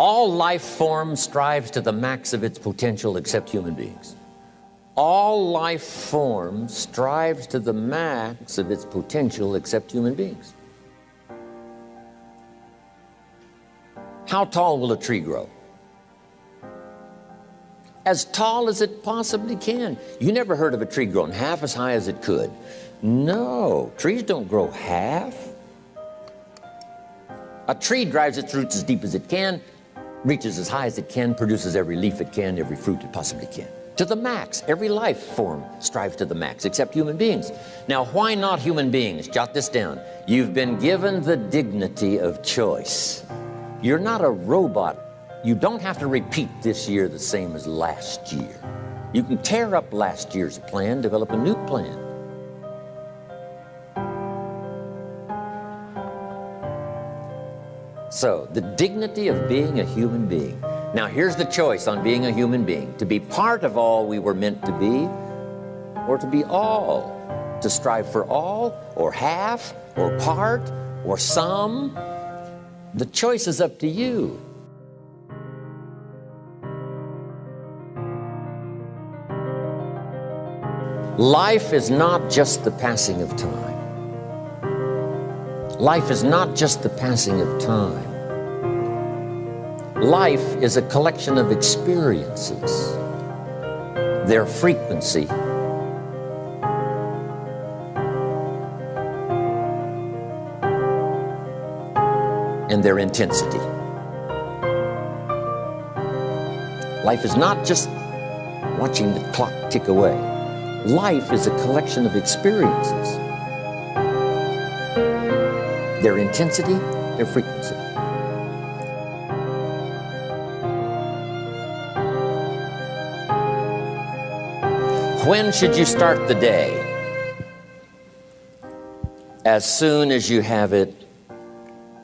All life form strives to the max of its potential except human beings. All life form strives to the max of its potential except human beings. How tall will a tree grow? As tall as it possibly can. You never heard of a tree growing half as high as it could. No, trees don't grow half. A tree drives its roots as deep as it can, reaches as high as it can, produces every leaf it can, every fruit it possibly can. To the max. Every life form strives to the max, except human beings. Now, why not human beings? Jot this down. You've been given the dignity of choice. You're not a robot. You don't have to repeat this year the same as last year. You can tear up last year's plan, develop a new plan. So, the dignity of being a human being. Now, here's the choice on being a human being. To be part of all we were meant to be, or to be all. To strive for all, or half, or part, or some. The choice is up to you. Life is not just the passing of time. Life is not just the passing of time. Life is a collection of experiences, their frequency, and their intensity. Life is not just watching the clock tick away. Life is a collection of experiences, their intensity, their frequency. When should you start the day? As soon as you have it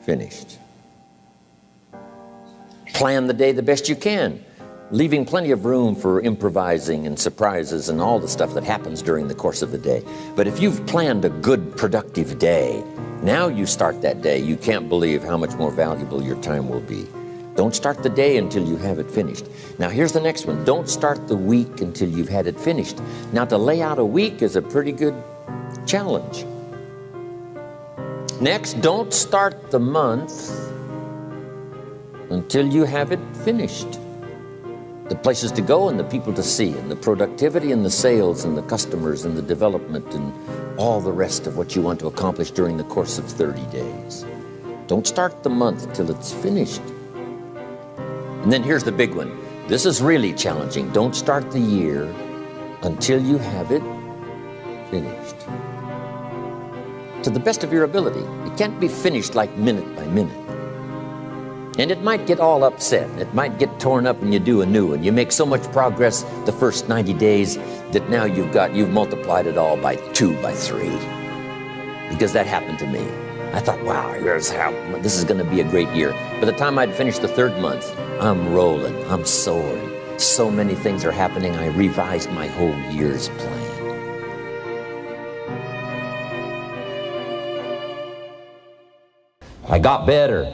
finished. Plan the day the best you can, leaving plenty of room for improvising and surprises and all the stuff that happens during the course of the day. But if you've planned a good, productive day, now you start that day, you can't believe how much more valuable your time will be. Don't start the day until you have it finished. Now here's the next one. Don't start the week until you've had it finished. Now to lay out a week is a pretty good challenge. Next, don't start the month until you have it finished. The places to go and the people to see and the productivity and the sales and the customers and the development and all the rest of what you want to accomplish during the course of 30 days. Don't start the month till it's finished. And then here's the big one. This is really challenging. Don't start the year until you have it finished. To the best of your ability. It can't be finished like minute by minute. And it might get all upset. It might get torn up and you do a new one. You make so much progress the first 90 days that now you've multiplied it all by 2, by 3. Because that happened to me. I thought, wow, this is going to be a great year. By the time I'd finished the 3rd month, I'm rolling, I'm soaring. So many things are happening, I revised my whole year's plan. I got better.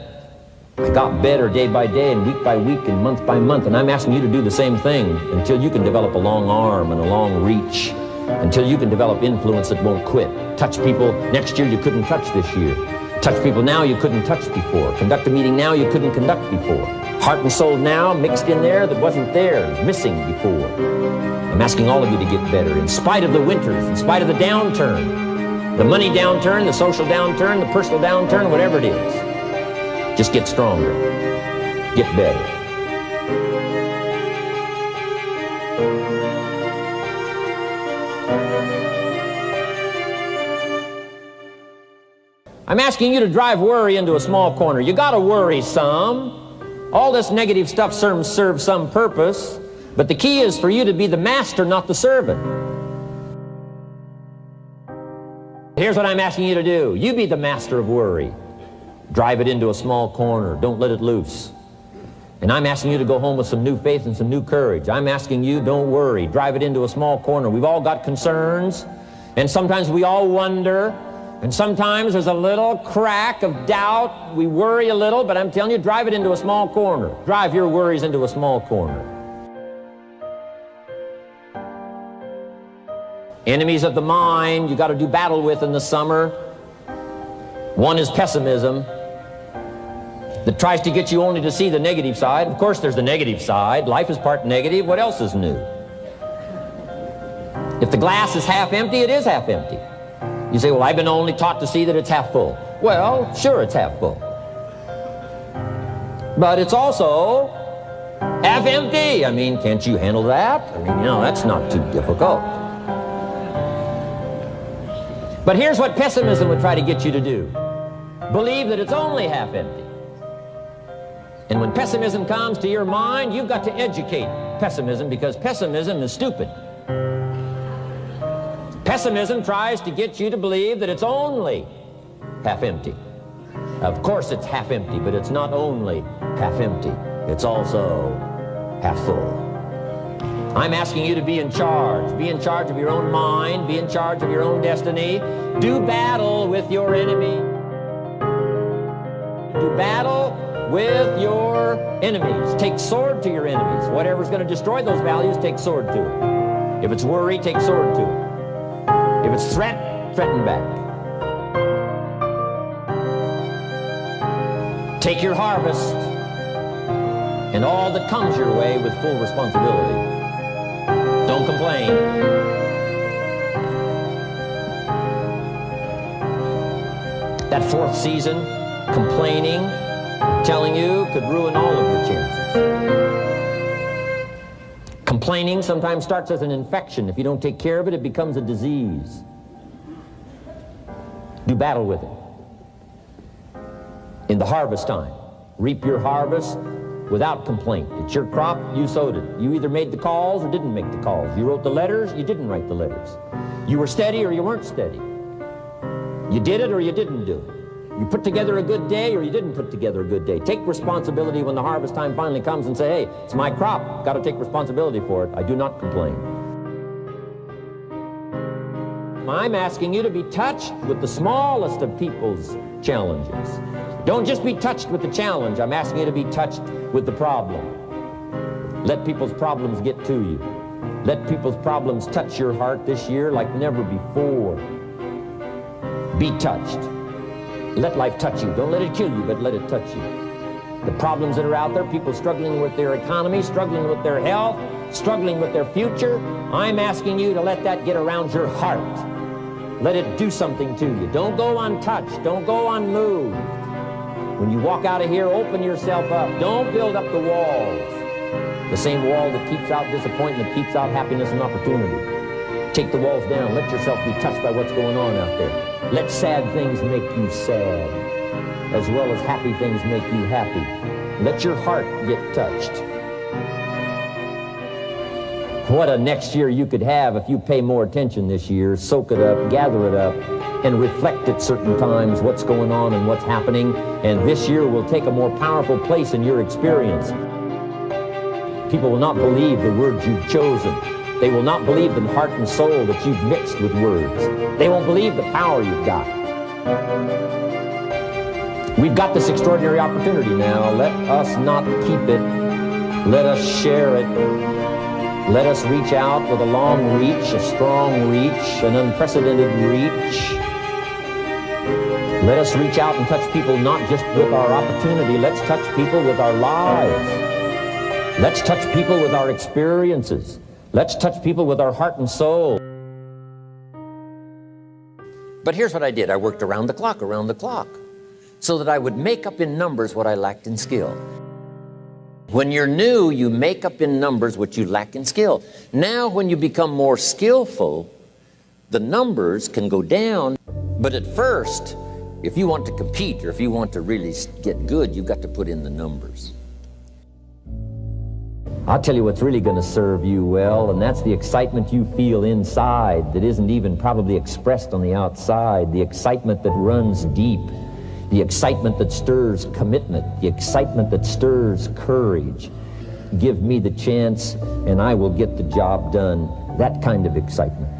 I got better day by day and week by week and month by month. And I'm asking you to do the same thing until you can develop a long arm and a long reach. Until you can develop influence that won't quit. Touch people next year you couldn't touch this year. Touch people now you couldn't touch before. Conduct a meeting now you couldn't conduct before. Heart and soul now mixed in there that wasn't there, missing before. I'm asking all of you to get better in spite of the winters, in spite of the downturn. The money downturn, the social downturn, the personal downturn, whatever it is. Just get stronger. Get better. I'm asking you to drive worry into a small corner. You gotta worry some. All this negative stuff serves some purpose, but the key is for you to be the master, not the servant. Here's what I'm asking you to do. You be the master of worry. Drive it into a small corner. Don't let it loose. And I'm asking you to go home with some new faith and some new courage. I'm asking you, don't worry. Drive it into a small corner. We've all got concerns, and sometimes we all wonder, And sometimes there's a little crack of doubt. We worry a little, but I'm telling you, drive it into a small corner. Drive your worries into a small corner. Enemies of the mind you got to do battle with in the summer. One is pessimism, that tries to get you only to see the negative side. Of course, there's the negative side. Life is part negative. What else is new? If the glass is half empty, it is half empty. You say, well, I've been only taught to see that it's half full. Well, sure, it's half full. But it's also half empty. I mean, can't you handle that? I mean, that's not too difficult. But here's what pessimism would try to get you to do. Believe that it's only half empty. And when pessimism comes to your mind, you've got to educate pessimism, because pessimism is stupid. Pessimism tries to get you to believe that it's only half empty. Of course it's half empty, but it's not only half empty. It's also half full. I'm asking you to be in charge. Be in charge of your own mind. Be in charge of your own destiny. Do battle with your enemy. Do battle with your enemies. Take sword to your enemies. Whatever's going to destroy those values, take sword to it. If it's worry, take sword to it. If it's threat, threaten back. Take your harvest and all that comes your way with full responsibility. Don't complain. That fourth season, complaining, telling you, could ruin all of your chances. Complaining sometimes starts as an infection. If you don't take care of it, it becomes a disease. Do battle with it. In the harvest time, reap your harvest without complaint. It's your crop, you sowed it. You either made the calls or didn't make the calls. You wrote the letters, you didn't write the letters. You were steady or you weren't steady. You did it or you didn't do it. You put together a good day or you didn't put together a good day. Take responsibility when the harvest time finally comes and say, hey, it's my crop. Got to take responsibility for it. I do not complain. I'm asking you to be touched with the smallest of people's challenges. Don't just be touched with the challenge. I'm asking you to be touched with the problem. Let people's problems get to you. Let people's problems touch your heart this year like never before. Be touched. Let life touch you. Don't let it kill you, but let it touch you. The problems that are out there, people struggling with their economy, struggling with their health, struggling with their future, I'm asking you to let that get around your heart. Let it do something to you. Don't go untouched. Don't go unmoved. When you walk out of here, open yourself up. Don't build up the walls. The same wall that keeps out disappointment keeps out happiness and opportunity. Take the walls down. Let yourself be touched by what's going on out there. Let sad things make you sad, as well as happy things make you happy. Let your heart get touched. What a next year you could have if you pay more attention this year, soak it up, gather it up, and reflect at certain times what's going on and what's happening. And this year will take a more powerful place in your experience. People will not believe the words you've chosen. They will not believe the heart and soul that you've mixed with words. They won't believe the power you've got. We've got this extraordinary opportunity now. Let us not keep it. Let us share it. Let us reach out with a long reach, a strong reach, an unprecedented reach. Let us reach out and touch people not just with our opportunity. Let's touch people with our lives. Let's touch people with our experiences. Let's touch people with our heart and soul. But here's what I did. I worked around the clock, so that I would make up in numbers what I lacked in skill. When you're new, you make up in numbers what you lack in skill. Now, when you become more skillful, the numbers can go down. But at first, if you want to compete or if you want to really get good, you've got to put in the numbers. I'll tell you what's really going to serve you well, and that's the excitement you feel inside that isn't even probably expressed on the outside, the excitement that runs deep, the excitement that stirs commitment, the excitement that stirs courage. Give me the chance and I will get the job done. That kind of excitement.